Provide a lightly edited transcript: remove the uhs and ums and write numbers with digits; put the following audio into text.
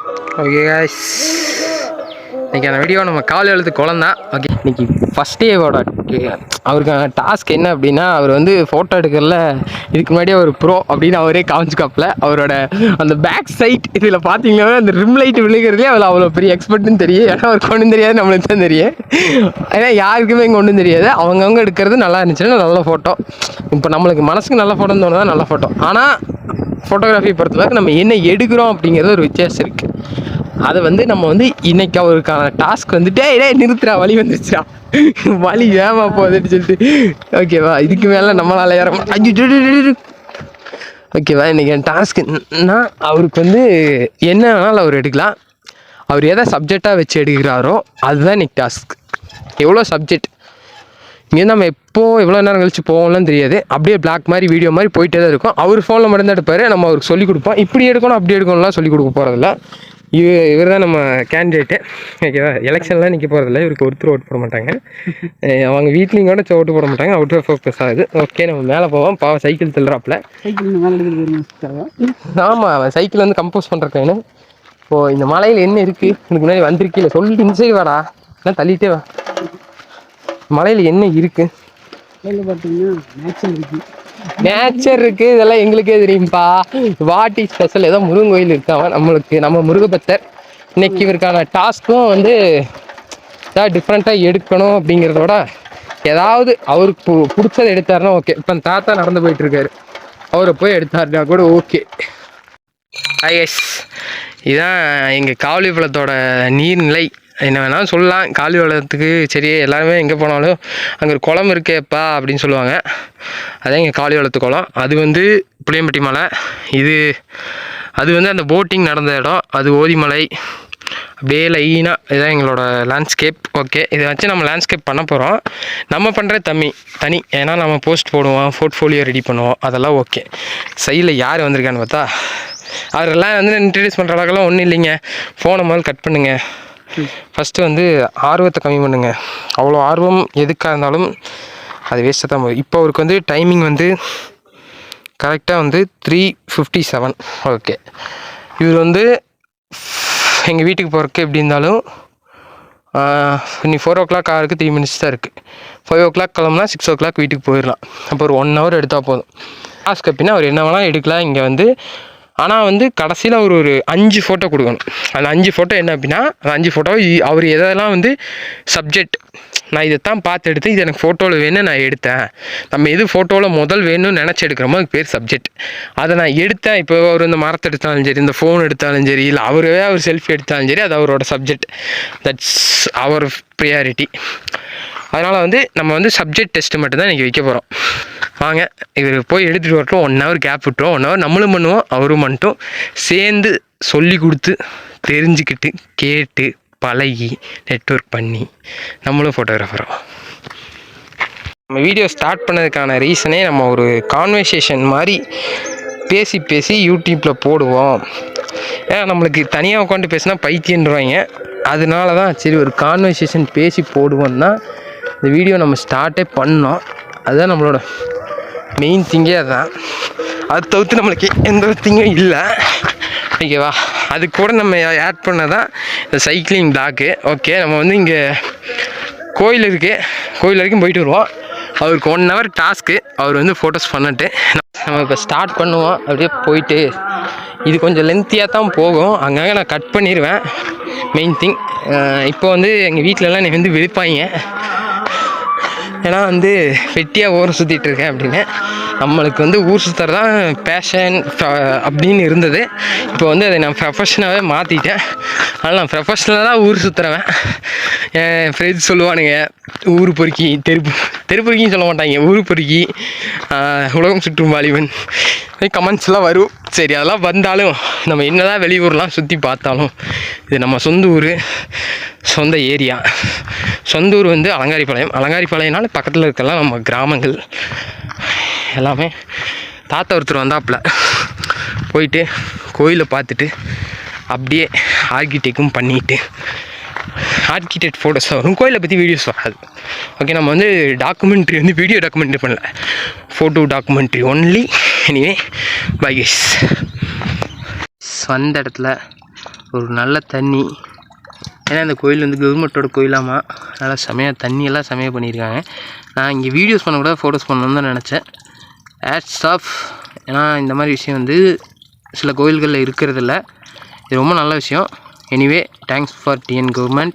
Okay guys, இன்றைக்கான video நம்ம காலை எழுத்து குளம் தான். ஓகே, இன்றைக்கி ஃபஸ்ட் டேவோட அவருக்கான டாஸ்க் என்ன அப்படின்னா, அவர் வந்து ஃபோட்டோ எடுக்கிறதுல இதுக்கு முன்னாடியே ஒரு ப்ரோ அப்படின்னு அவரே காமிச்சுக்காப்பில். அவரோட அந்த பேக் சைட் இதில் பார்த்தீங்கன்னா அந்த ரிம் லைட் விழுகிறதே அதில் அவ்வளோ பெரிய எக்ஸ்பர்ட்னு தெரியும். ஏன்னா அவருக்கு ஒன்றும் தெரியாது, நம்மளுக்கு தான் தெரியும். ஏன்னா யாருக்குமே இங்கே ஒன்றும் தெரியாது. அவங்கவுங்க எடுக்கிறது நல்லா இருந்துச்சுன்னா நல்ல ஃபோட்டோ. இப்போ நம்மளுக்கு மனசுக்கு நல்ல ஃபோட்டோன்னு தோணுதான் நல்ல ஃபோட்டோ. ஆனால் ஃபோட்டோகிராஃபி பொறுத்தளவுக்கு நம்ம என்ன எடுக்கிறோம் அப்படிங்கிறது ஒரு வித்தியாசம் இருக்குது. அதை வந்து நம்ம வந்து இன்னைக்கு அவருக்கான டாஸ்க் வந்துட்டு நிறுத்துறா, வழி வந்துருச்சா, வழி ஏமா போகுதுன்னு சொல்லிட்டு. ஓகேவா, இதுக்கு மேலே நம்மளால் ஏற ஓகேவா. இன்றைக்கி என் டாஸ்க் என்னன்னா, அவருக்கு வந்து என்ன வேணாலும் அவர் எடுக்கலாம். அவர் எதை சப்ஜெக்டாக வச்சு எடுக்கிறாரோ அதுதான் இன்றைக்கி டாஸ்க். எவ்வளோ சப்ஜெக்ட் இங்கே நம்ம எவ்வளோ நேரம் கழிச்சு போவோம்லாம் தெரியாது. அப்படியே பிளாக் மாதிரி வீடியோ மாதிரி போயிட்டே தான் இருக்கும். அவர் ஃபோனில் மட்டும் தான் எடுப்பார். நம்ம அவருக்கு சொல்லிக் கொடுப்போம். இப்படி எடுக்கணும் அப்படி எடுக்கணும்லாம் சொல்லிக் கொடுக்க போகிறதில்ல. இவர் தான் நம்ம கேண்டிடேட்டு. ஓகேவா, எலெக்ஷன்லாம் நிற்க போகிறதில்ல. இவருக்கு ஒருத்தர் ஓட்டு போட மாட்டாங்க. அவங்க வீட்லேயும் கூட ஓட்டு போட மாட்டாங்க. அவுட் ஆஃப் ஃபோக்கஸ் ஆகுது. ஓகே, நம்ம மேலே போவோம். பாவம் சைக்கிள் தள்ளுறாப்புல. ஆமாம், அவன் சைக்கிள் வந்து கம்போஸ் பண்ணுறக்கானு. இப்போது இந்த மலையில் என்ன இருக்குது, இதுக்கு முன்னாடி வந்திருக்கீல சொல்லிட்டு இந்த சைடு வாடா, எல்லாம் தள்ளிட்டே வா. மலையில் என்ன இருக்குது பார்த்தீங்கன்னா நேச்சர் இருக்குது. இதெல்லாம் எங்களுக்கே தெரியும்ப்பா. வாட்டி ஸ்பெஷல் ஏதோ முருகன் கோயில் இருக்காங்க நம்மளுக்கு. நம்ம முருகபக்தர். இன்னைக்கு இவருக்கான டாஸ்க்கும் வந்து ஏதாவது டிஃப்ரெண்ட்டாக எடுக்கணும் அப்படிங்கிறதோட ஏதாவது அவருக்கு பிடிச்சதை எடுத்தாருன்னா ஓகே. இப்போ தாத்தா நடந்து போயிட்டுருக்காரு, அவரை போய் எடுத்தாருனா கூட ஓகே. ஐஎஸ், இதுதான் எங்கள் காவலிபுரத்தோட நீர்நிலை. என்ன வேணாலும் சொல்லலாம். காலி வளத்துக்கு சரி, எல்லாருமே எங்கே போனாலும் அங்கே ஒரு குளம் இருக்கேப்பா அப்படின்னு சொல்லுவாங்க. அதான் எங்கள் காலி வளத்து குளம். அது வந்து புளியம்பட்டி மலை. அது வந்து அந்த போட்டிங் நடந்த இடம். அது ஓதிமலை. அப்படியே லைனாக இதுதான் எங்களோட லேண்ட்ஸ்கேப். ஓகே, இதை வச்சு நம்ம லேண்ட்ஸ்கேப் பண்ண போகிறோம். நம்ம பண்ணுற தனி. ஏன்னா நம்ம போஸ்ட் போடுவோம், போர்ட்ஃபோலியோ ரெடி பண்ணுவோம், அதெல்லாம் ஓகே. சைடில் யார் வந்திருக்கான்னு பார்த்தா, அவரெல்லாம் வந்து இன்ட்ரடியூஸ் பண்ணுற அளவுக்குலாம் ஒன்றும் இல்லைங்க. ஃபோனை முதல்ல கட் பண்ணுங்கள். ஃபஸ்ட்டு வந்து ஆர்வத்தை கம்மி பண்ணுங்க. அவ்வளோ ஆர்வம் எதுக்காக இருந்தாலும் அது வேஸ்ட்டாக தான் போகுது. இப்போ அவருக்கு வந்து டைமிங் வந்து கரெக்டாக வந்து 3:57. ஓகே, இவர் வந்து எங்கள் வீட்டுக்கு போகிறதுக்கு எப்படி இருந்தாலும் இன்னைக்கு 4 o'clock ஆகிறதுக்கு 3 minutes தான் இருக்குது. 5 o'clock கிளம்புனா 6 o'clock வீட்டுக்கு போயிடலாம். அப்போ ஒரு 1 hour எடுத்தால் போதும். டாஸ்க் அப்படின்னா அவர் என்ன வேணால் எடுக்கலாம் இங்கே வந்து. ஆனால் வந்து கடைசியில் அவர் ஒரு 5 ஃபோட்டோ கொடுக்கணும். அந்த 5 ஃபோட்டோ என்ன அப்படின்னா, அந்த 5 ஃபோட்டோ அவர் எதெல்லாம் வந்து சப்ஜெக்ட், நான் இதைத்தான் பார்த்து எடுத்து இது எனக்கு ஃபோட்டோவில் வேணும் நான் எடுத்தேன். நம்ம எது ஃபோட்டோவில் முதல் வேணும்னு நினச்சி எடுக்கிறோமோ அதுக்கு பேர் சப்ஜெக்ட். அதை நான் எடுத்தேன். இப்போ அவர் இந்த மரத்தை எடுத்தாலும் சரி, இந்த ஃபோன் எடுத்தாலும் சரி, இல்லை அவர் செல்ஃபி எடுத்தாலும் சரி, அது அவரோட சப்ஜெக்ட். That's our priority. அதனால் வந்து நம்ம வந்து சப்ஜெக்ட் டெஸ்ட்டு மட்டும்தான் இன்றைக்கி வைக்க போகிறோம். வாங்க, இவர் போய் எடுத்துகிட்டு வரட்டும். 1 hour கேப் விட்டுரும். 1 hour நம்மளும் பண்ணுவோம், அவரும் மட்டும் சேர்ந்து சொல்லி கொடுத்து தெரிஞ்சுக்கிட்டு கேட்டு பழகி நெட்வொர்க் பண்ணி நம்மளும் ஃபோட்டோகிராஃபரும். நம்ம வீடியோ ஸ்டார்ட் பண்ணதுக்கான ரீசனே நம்ம ஒரு கான்வர்சேஷன் மாதிரி பேசி யூடியூப்பில் போடுவோம். ஏன்னா நம்மளுக்கு தனியாக உட்காந்து பேசினா பைத்தியன்றாங்க. அதனால தான் சரி ஒரு கான்வர்சேஷன் பேசி போடுவோம் தான் இந்த வீடியோ நம்ம ஸ்டார்ட்டே பண்ணோம். அதுதான் நம்மளோட மெயின் திங்கே. அதுதான். அது தவிர்த்து நம்மளுக்கு எந்த திங்கும் இல்லை. ஓகேவா, அது கூட நம்ம ஆட் பண்ண தான் இந்த சைக்கிளிங் பிளாக்கு. ஓகே, நம்ம வந்து இங்கே கோயில் இருக்குது, கோயில் வரைக்கும் போயிட்டு வருவோம். அவருக்கு 1 hour டாஸ்க்கு. அவர் வந்து ஃபோட்டோஸ் பண்ணிட்டு நம்ம இப்போ ஸ்டார்ட் பண்ணுவோம். அப்படியே போயிட்டு இது கொஞ்சம் லென்த்தியாக தான் போகும். அங்கங்கே நான் கட் பண்ணிடுவேன். மெயின் திங், இப்போ வந்து எங்கள் வீட்டிலலாம் என்னை வந்து விழிப்பாங்க. ஏன்னா வந்து வெட்டியாக ஊரை சுற்றிட்டு இருக்கேன் அப்படின்னு. நம்மளுக்கு வந்து ஊர் சுற்றுறது தான் பேஷன் அப்படின்னு இருந்தது. இப்போ வந்து அதை நான் ப்ரொஃபஷனாகவே மாற்றிட்டேன். அதனால் நான் ப்ரொஃபஷ்னலாக ஊர் சுற்றுறவன். என் ஃப்ரெண்ட்ஸ் சொல்லுவானுங்க ஊர் பொறுக்கி, தெருப்பொறுக்கின்னு சொல்ல மாட்டாங்க, ஊர் பொறுக்கி, உலகம் சுற்றும் வாலிபன், கமெண்ட்ஸ்லாம் வரும். சரி, அதெல்லாம் வந்தாலும் நம்ம என்ன தான் வெளியூர்லாம் சுற்றி பார்த்தாலும் இது நம்ம சொந்த ஊர், சொந்த ஏரியா. சொந்த ஊர் வந்து அலங்காரிப்பாளையம்னால பக்கத்தில் இருக்கலாம் நம்ம கிராமங்கள் எல்லாமே. தாத்தா ஒருத்தர் வந்தாப்புல போயிட்டு கோயிலை பார்த்துட்டு அப்படியே ஆர்கிடெக்டும் பண்ணிவிட்டு ஆர்கிடெக்ட் ஃபோட்டோஸ் வரும். கோயிலை பற்றி வீடியோஸ் வராது. ஓகே, நம்ம வந்து டாக்குமெண்ட்ரி வந்து வீடியோ டாக்குமெண்ட்ரி பண்ணல, photo documentary only. Anyway bye guys. வந்த இடத்துல ஒரு நல்ல தண்ணி. ஏன்னா இந்த கோயில் வந்து கவர்மெண்ட்டோட கோயிலாமா, நல்லா செமையாக தண்ணியெல்லாம் செமையாக பண்ணியிருக்காங்க. நான் இங்கே வீடியோஸ் பண்ணக்கூடாது, ஃபோட்டோஸ் பண்ணணும்னு தான் நினச்சேன். Hats off. ஏன்னா இந்த மாதிரி விஷயம் வந்து சில கோயில்களில் இருக்கிறதில்ல. இது ரொம்ப நல்ல விஷயம். Anyway thanks for TN government.